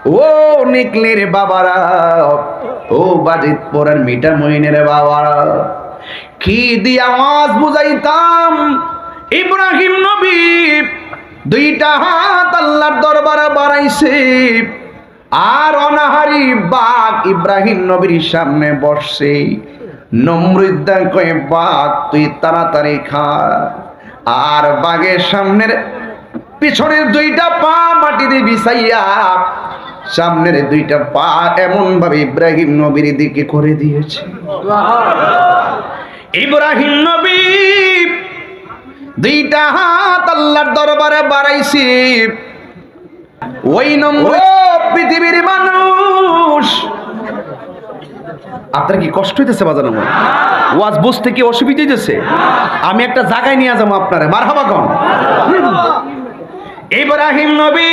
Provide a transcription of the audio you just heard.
ও নিকলের বাবারা, ও বাজিত পরার মিটা মইনের বাবারা, কি দিয়ে আওয়াজ বুঝাইতাম ইব্রাহিম নবী দুইটা হাত আল্লাহর দরবারে বাড়াইছে, আর অনাহারি বাঘ ইব্রাহিম নবীর সামনে বসছে। নমরুদ্দা কয়ে, বাঘ তুই তাড়াতাড়ি খা। আর বাঘের সামনের পিছনের দুইটা পা মাটিতে বিছাইয়া সামনের দুইটা পা এমন ভাবে ইব্রাহিম নবীর দিকে করে দিয়েছে। ইব্রাহিম নবী দুইটা হাত আল্লাহর দরবারে বাড়াইছি। ওই নম্বর পৃথিবীর মানুষ, আপনার কি কষ্ট হইতেছে বাজানো? ওয়াজ বুঝতে কি অসুবিধা হইতেছে? আমি একটা জায়গায় নিয়ে যাবো আপনারে, মারহাবা কোন। ইব্রাহিম নবী